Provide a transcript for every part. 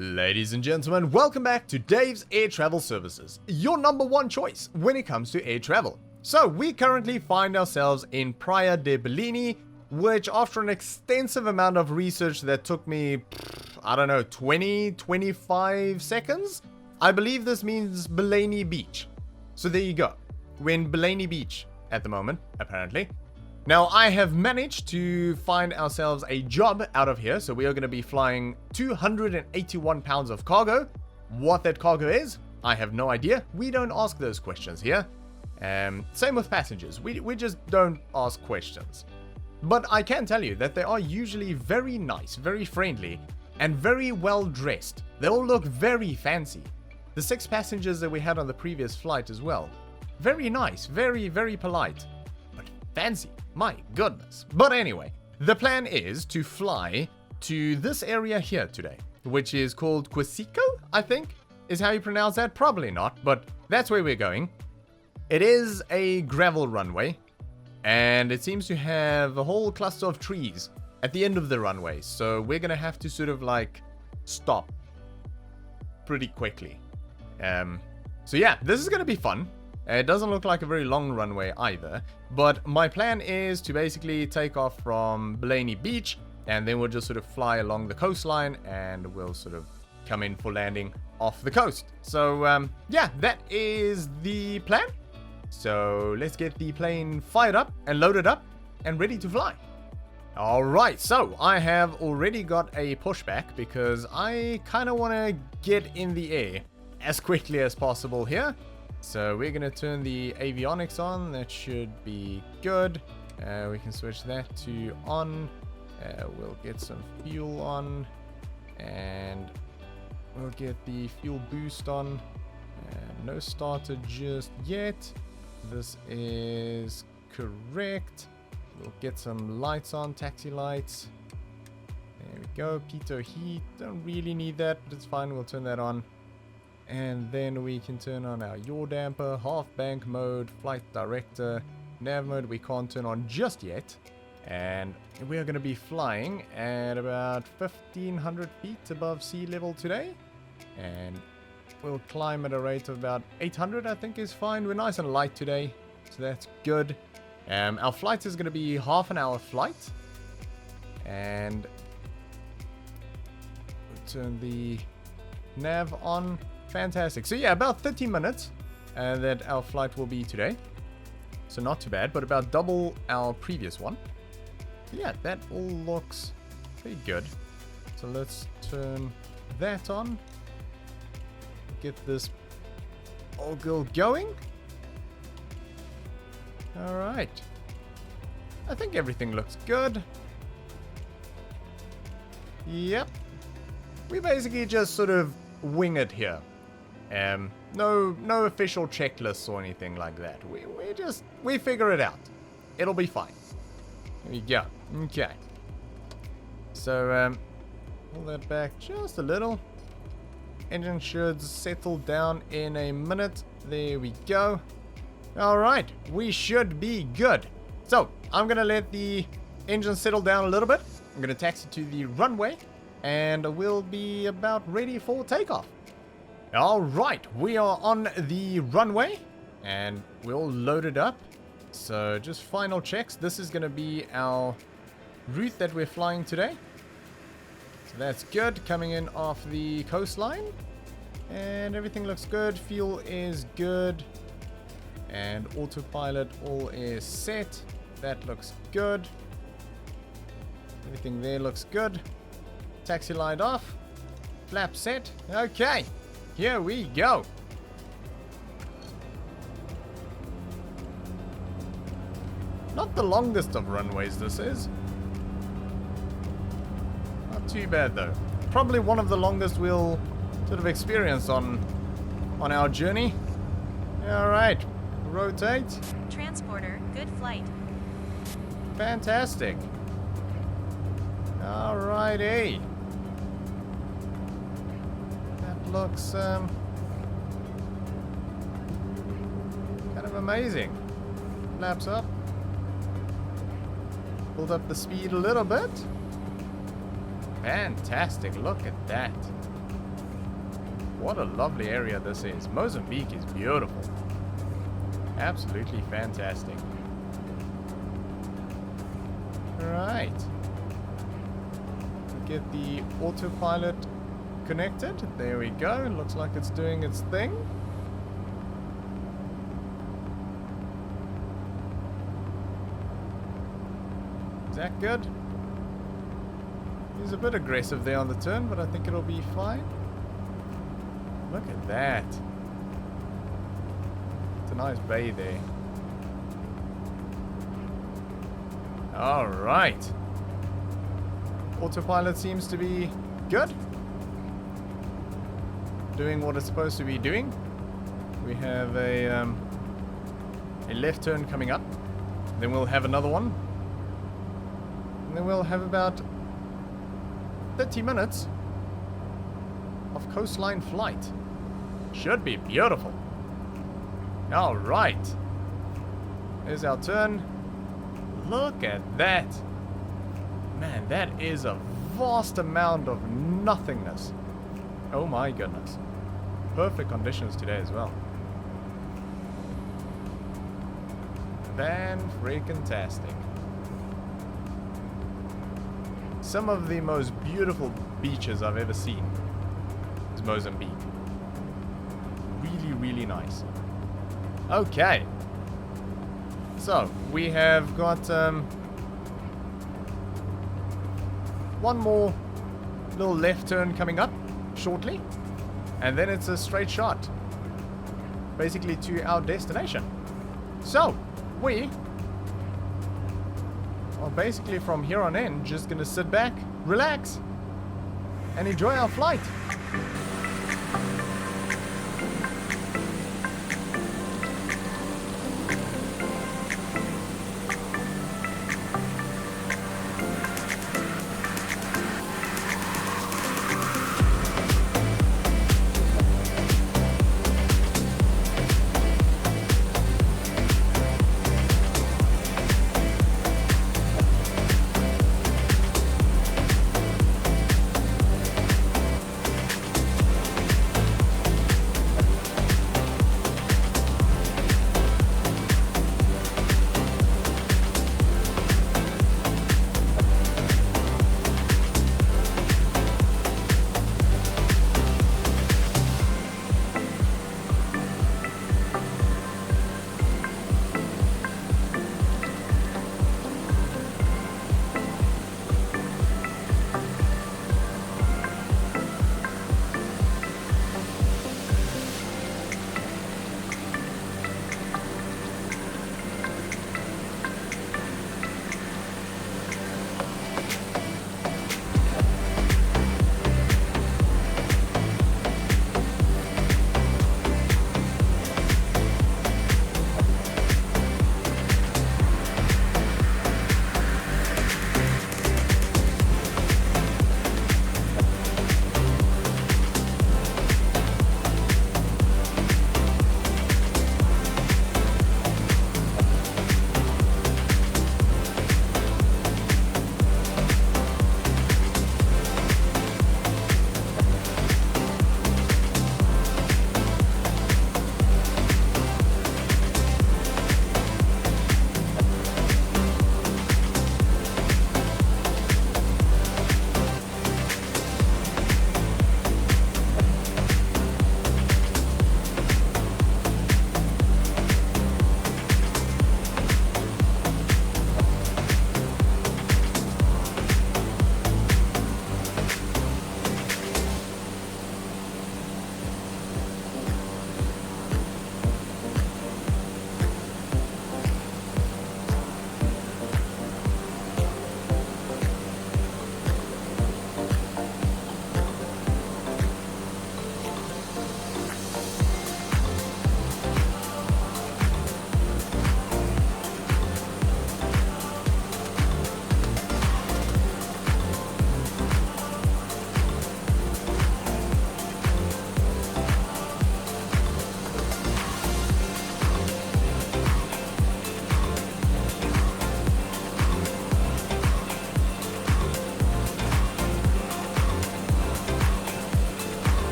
Ladies and gentlemen, welcome back to Dave's Air Travel Services, your number one choice when it comes to air travel. So we currently find ourselves in Praia de Bilene, which after an extensive amount of research that took me, I don't know, 25 seconds? I believe this means Bilene Beach. So there you go. We're in Bilene Beach at the moment, apparently. Now, I have managed to find ourselves a job out of here, so we are going to be flying 281 pounds of cargo. What that cargo is, I have no idea. We don't ask those questions here. Same with passengers. We just don't ask questions. But I can tell you that they are usually very nice, very friendly, and very well dressed. They all look very fancy. The 6 passengers that we had on the previous flight as well. Very nice, very, very polite. But fancy. My goodness. But anyway, the plan is to fly to this area here today, which is called Quissico, I think, is how you pronounce that. Probably not, but that's where we're going. It is a gravel runway, and it seems to have a whole cluster of trees at the end of the runway, so we're gonna have to sort of like stop pretty quickly. So yeah, this is gonna be fun. It doesn't look like a very long runway either, but my plan is to basically take off from Bilene Beach, and then we'll just sort of fly along the coastline, and we'll sort of come in for landing off the coast. So yeah, that is the plan. So let's get the plane fired up and loaded up and ready to fly. Alright, so I have already got a pushback because I kind of want to get in the air as quickly as possible here. So we're going to turn the avionics on. That should be good. We can switch that to on. We'll get some fuel on. And we'll get the fuel boost on. No starter just yet. This is correct. We'll get some lights on, taxi lights. There we go. Pitot heat. Don't really need that, but it's fine. We'll turn that on. And then we can turn on our yaw damper, half bank mode, flight director, nav mode we can't turn on just yet. And we are going to be flying at about 1,500 feet above sea level today. And we'll climb at a rate of about 800, I think is fine. We're nice and light today, so that's good. Our flight is going to be half an hour flight. And we'll turn the nav on. Fantastic. So yeah, about 30 minutes that our flight will be today. So not too bad, but about double our previous one. Yeah, that all looks pretty good. So let's turn that on. Get this old girl going. Alright. I think everything looks good. Yep. We basically just sort of wing it here. No official checklists or anything like that. We figure it out. It'll be fine. There you go. Okay. So pull that back just a little. Engine should settle down in a minute. There we go. Alright, we should be good. So I'm gonna let the engine settle down a little bit. I'm gonna taxi to the runway, and we'll be about ready for takeoff. Alright, we are on the runway, and we're all loaded up. So just final checks. This is going to be our route that we're flying today. So that's good, coming in off the coastline. And everything looks good, fuel is good. And autopilot all is set. That looks good. Everything there looks good. Taxi light off. Flap set. Okay. Here we go. Not the longest of runways this is. Not too bad though. Probably one of the longest we'll sort of experience on our journey. Alright. Rotate. Transporter, good flight. Fantastic. Alrighty. Looks kind of amazing. Flaps up. Pulled up the speed a little bit. Fantastic, look at that. What a lovely area this is. Mozambique is beautiful. Absolutely fantastic. Right. Get the autopilot connected. There we go. Looks like it's doing its thing. Is that good? He's a bit aggressive there on the turn, but I think it'll be fine. Look at that. It's a nice bay there. Alright. Autopilot seems to be good. Doing what it's supposed to be doing. We have a left turn coming up. Then we'll have another one. And then we'll have about 30 minutes of coastline flight. Should be beautiful. Alright. There's our turn. Look at that. Man, that is a vast amount of nothingness. Oh my goodness. Perfect conditions today as well. Fan-freaking-tastic. Some of the most beautiful beaches I've ever seen is Mozambique. Really, really nice. Okay. So, we have got one more little left turn coming up shortly. And then it's a straight shot. Basically to our destination. So, we are basically from here on in just gonna sit back, relax, and enjoy our flight.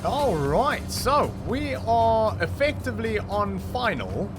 Alright, so we are effectively on final.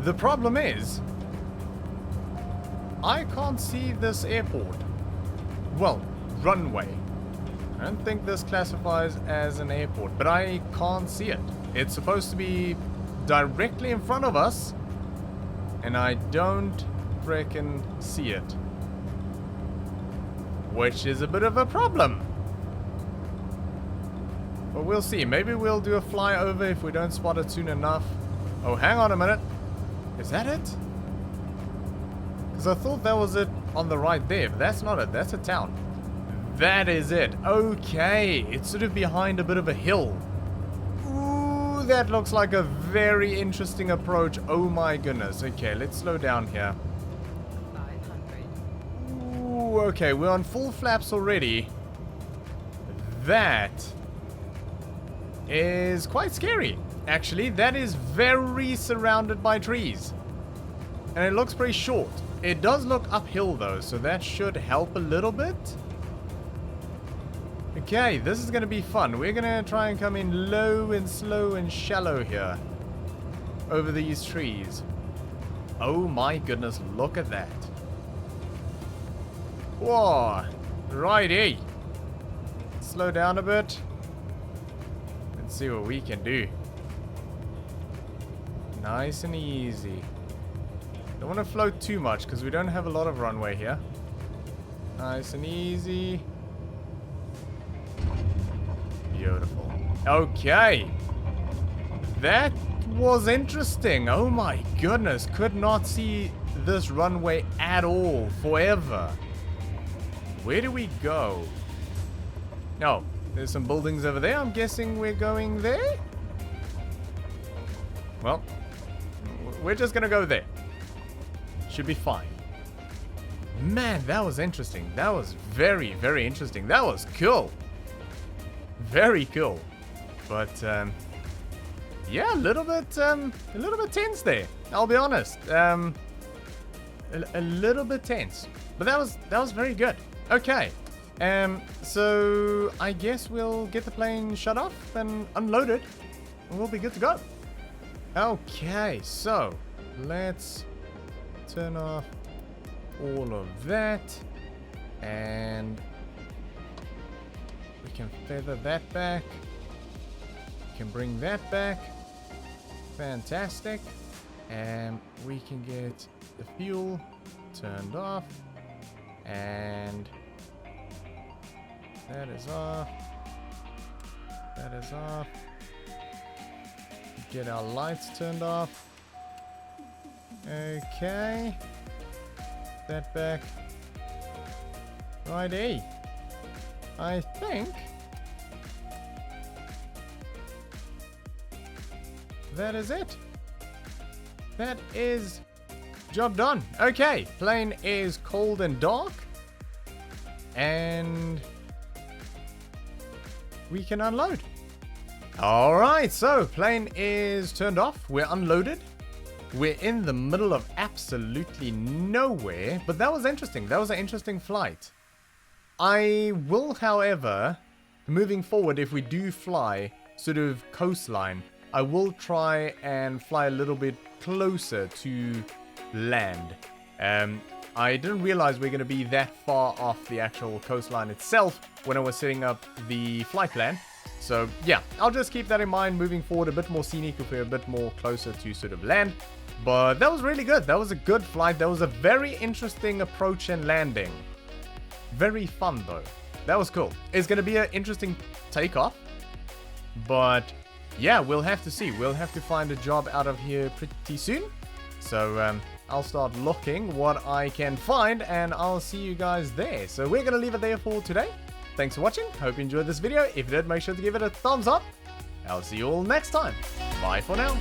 The problem is, I can't see this airport. Well, runway. I don't think this classifies as an airport, but I can't see it. It's supposed to be directly in front of us, and I don't frickin' see it. Which is a bit of a problem. But we'll see. Maybe we'll do a flyover if we don't spot it soon enough. Oh, hang on a minute. Is that it? Because I thought that was it on the right there, but that's not it. That's a town. That is it. Okay. It's sort of behind a bit of a hill. Ooh, that looks like a very interesting approach. Oh my goodness. Okay, let's slow down here. 500. Ooh, okay. We're on full flaps already. That is quite scary. Actually, that is very surrounded by trees. And it looks pretty short. It does look uphill though, so that should help a little bit. Okay, this is going to be fun. We're going to try and come in low and slow and shallow here. Over these trees. Oh my goodness, look at that. Whoa. Righty. Slow down a bit. Let's see what we can do. Nice and easy. Don't want to float too much because we don't have a lot of runway here. Nice and easy. Beautiful. Okay. That was interesting. Oh my goodness. Could not see this runway at all. Forever. Where do we go? Oh, there's some buildings over there. I'm guessing we're going there? Well, we're just gonna go there. Should be fine. Man, that was interesting. That was very, very interesting. That was cool. Very cool. But, yeah, a little bit tense there. I'll be honest. A little bit tense. But that was very good. Okay. So I guess we'll get the plane shut off and unloaded, and we'll be good to go. Okay, so let's turn off all of that, and we can feather that back. We can bring that back. Fantastic. And we can get the fuel turned off, and that is off. That is off. Get our lights turned off. Okay. That back. Righty. I think that is it. That is job done. Okay. Plane is cold and dark. And we can unload. Alright, so plane is turned off. We're unloaded. We're in the middle of absolutely nowhere. But that was interesting. That was an interesting flight. I will, however, moving forward, if we do fly sort of coastline, I will try and fly a little bit closer to land. I didn't realize we're going to be that far off the actual coastline itself when I was setting up the flight plan. So yeah, I'll just keep that in mind moving forward. A bit more scenic if we're a bit more closer to sort of land. But that was really good. That was a good flight. That was a very interesting approach and landing. Very fun though. That was cool. It's going to be an interesting takeoff. But yeah, we'll have to see. We'll have to find a job out of here pretty soon. So I'll start looking what I can find, and I'll see you guys there. So we're going to leave it there for today. Thanks for watching. Hope you enjoyed this video. If you did, make sure to give it a thumbs up. I'll see you all next time. Bye for now.